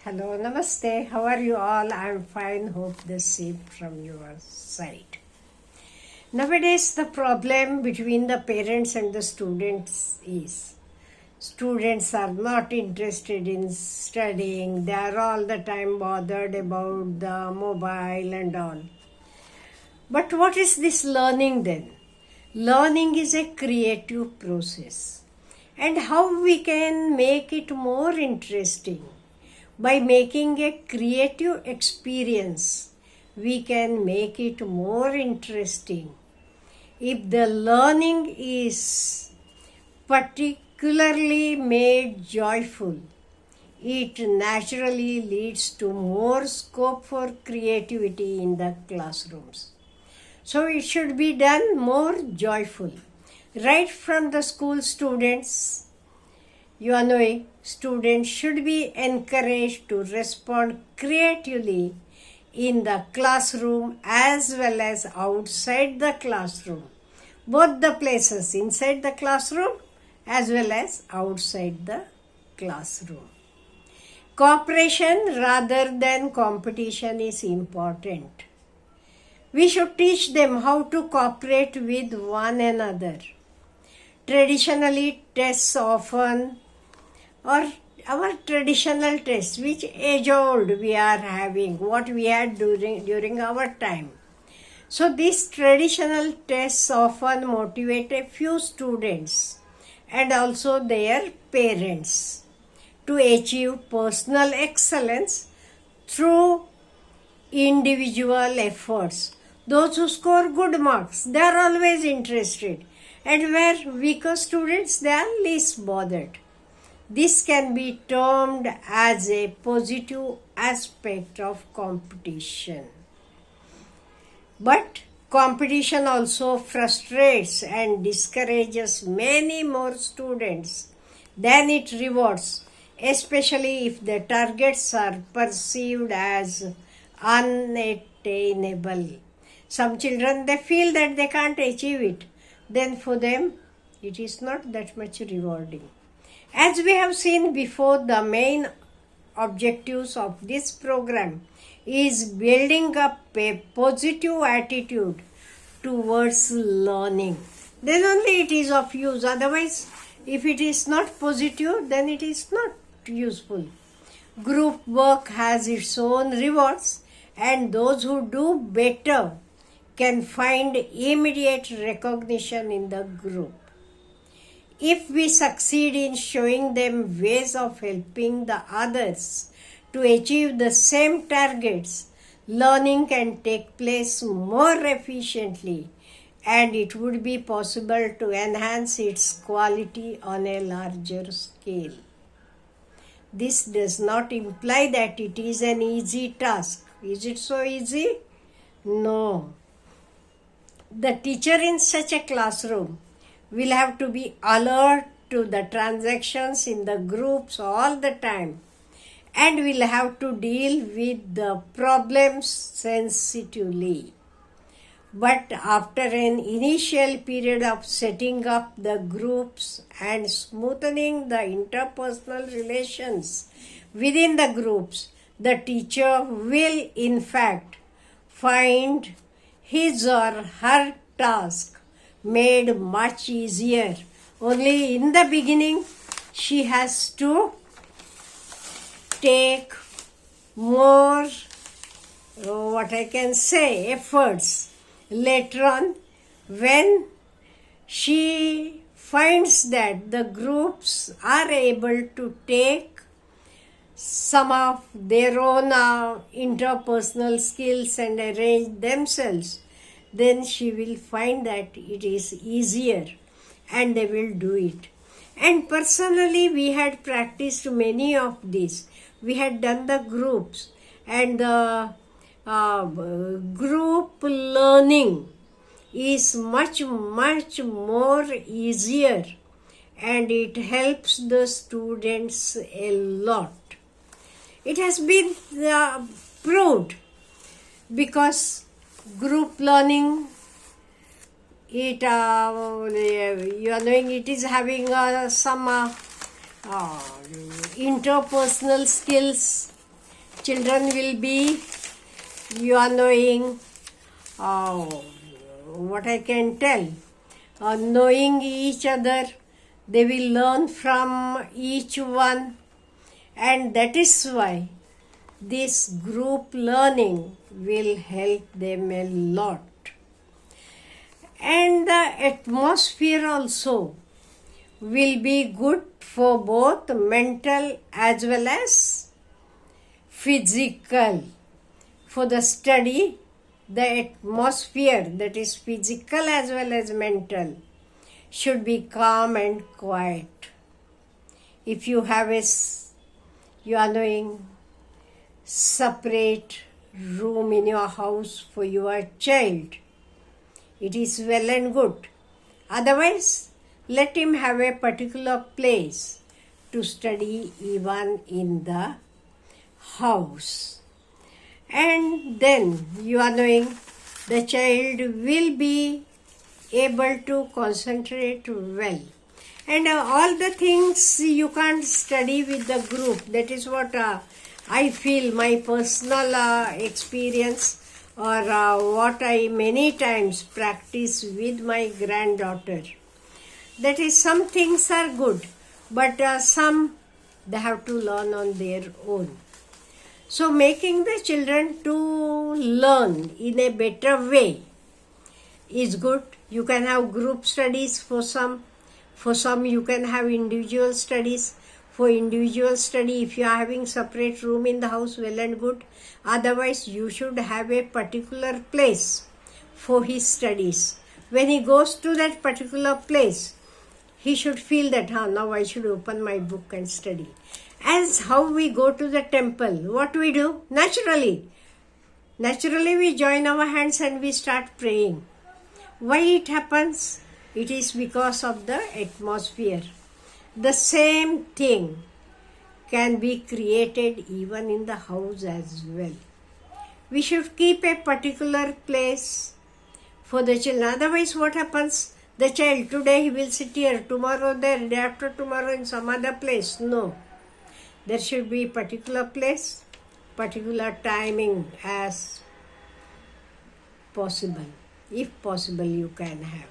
Hello, namaste. How are you all? I'm fine. Hope the same from your side. Nowadays, the problem between the parents and the students is students are not interested in studying. They are all the time bothered about the mobile and all. But what is this learning then? Learning is a creative process. And how we can make it more interesting? By making a creative experience, we can make it more interesting. If the learning is particularly made joyful, it naturally leads to more scope for creativity in the classrooms. So it should be done more joyful. Right from the school students, students should be encouraged to respond creatively in the classroom as well as outside the classroom. Both the places, inside the classroom as well as outside the classroom. Cooperation rather than competition is important. We should teach them how to cooperate with one another. Traditionally, tests often or our traditional tests, which age old we are having, what we had during our time. So these traditional tests often motivate a few students and also their parents to achieve personal excellence through individual efforts. Those who score good marks, they are always interested, and where weaker students, they are least bothered. This can be termed as a positive aspect of competition. But competition also frustrates and discourages many more students than it rewards, especially if the targets are perceived as unattainable. Some children, they feel that they can't achieve it. Then for them, it is not that much rewarding. As we have seen before, the main objectives of this program is building up a positive attitude towards learning. Then only it is of use. Otherwise, if it is not positive, then it is not useful. Group work has its own rewards, and those who do better can find immediate recognition in the group. If we succeed in showing them ways of helping the others to achieve the same targets, learning can take place more efficiently, and it would be possible to enhance its quality on a larger scale. This does not imply that it is an easy task. Is it so easy? No. The teacher in such a classroom will have to be alert to the transactions in the groups all the time, and will have to deal with the problems sensitively. But after an initial period of setting up the groups and smoothing the interpersonal relations within the groups, the teacher will in fact find his or her task made much easier. Only in the beginning, she has to take more, efforts. Later on, when she finds that the groups are able to take some of their own interpersonal skills and arrange themselves, then she will find that it is easier and they will do it. And personally, we had practiced many of these. We had done the groups, and the group learning is much more easier, and it helps the students a lot. It has been proved, because group learning, it it is having some interpersonal skills children will be, you are knowing, what I can tell, knowing each other. They will learn from each one, and that is why this group learning will help them a lot. And the atmosphere also will be good for both mental as well as physical. For the study, the atmosphere, that is physical as well as mental, should be calm and quiet. If you have you are knowing, separate room in your house for your child, it is well and good. Otherwise, let him have a particular place to study even in the house. And then you are knowing the child will be able to concentrate well. And all the things you can't study with the group. That is what I feel, my personal experience, or what I many times practice with my granddaughter. That is, some things are good, but some they have to learn on their own. So making the children to learn in a better way is good. You can have group studies for some. For some you can have individual studies. For individual study, if you are having separate room in the house, well and good. Otherwise, you should have a particular place for his studies. When he goes to that particular place, he should feel that, now I should open my book and study. As how we go to the temple, what we do? Naturally we join our hands and we start praying. Why it happens? It is because of the atmosphere. The same thing can be created even in the house as well. We should keep a particular place for the children. Otherwise, what happens? The child, today he will sit here, tomorrow there, day after tomorrow in some other place. No. There should be particular place, particular timing as possible. If possible, you can have.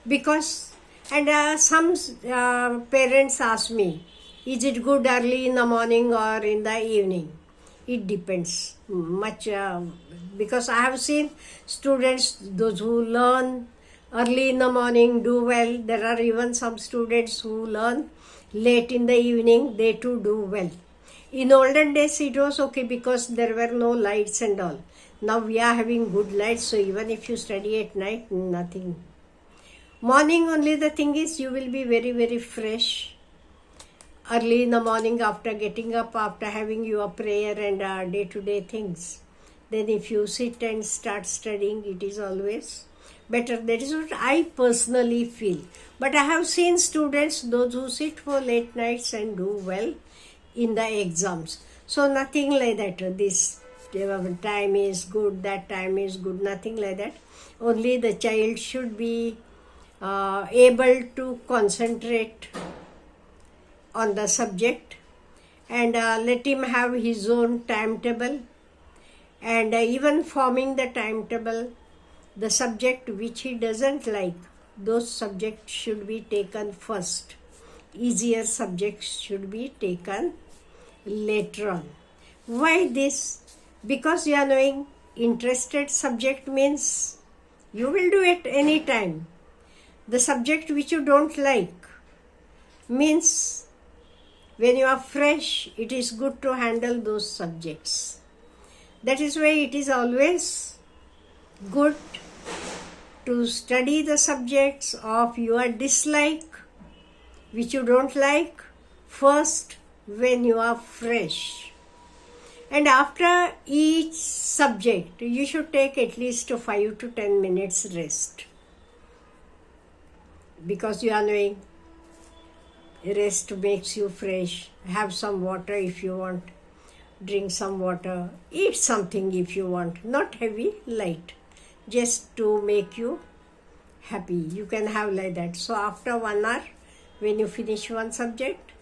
Because, and some parents ask me, is it good early in the morning or in the evening? It depends much, because I have seen students, those who learn early in the morning do well. There are even some students who learn late in the evening, they too do well. In olden days it was okay because there were no lights and all. Now we are having good lights, so even if you study at night, nothing. Morning only, the thing is, you will be very, very fresh. Early in the morning, after getting up, after having your prayer and day-to-day things. Then if you sit and start studying, it is always better. That is what I personally feel. But I have seen students, those who sit for late nights and do well in the exams. So nothing like that. This time is good, that time is good, nothing like that. Only the child should be able to concentrate on the subject, and let him have his own timetable, and even forming the timetable, the subject which he doesn't like, those subjects should be taken first. Easier subjects should be taken later on. Why this? Because you are knowing, interested subject means you will do it any time. The subject which you don't like means when you are fresh, it is good to handle those subjects. That is why it is always good to study the subjects of your dislike, which you don't like, first when you are fresh. And after each subject, you should take at least 5 to 10 minutes rest. Because you are knowing, rest makes you fresh. Have some water if you want. Drink some water. Eat something if you want. Not heavy, light. Just to make you happy. You can have like that. So after 1 hour, when you finish one subject,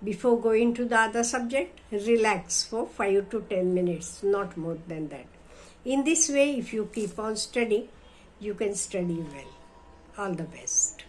Before going to the other subject, relax for 5 to 10 minutes, not more than that. In this way, if you keep on studying, you can study well. All the best.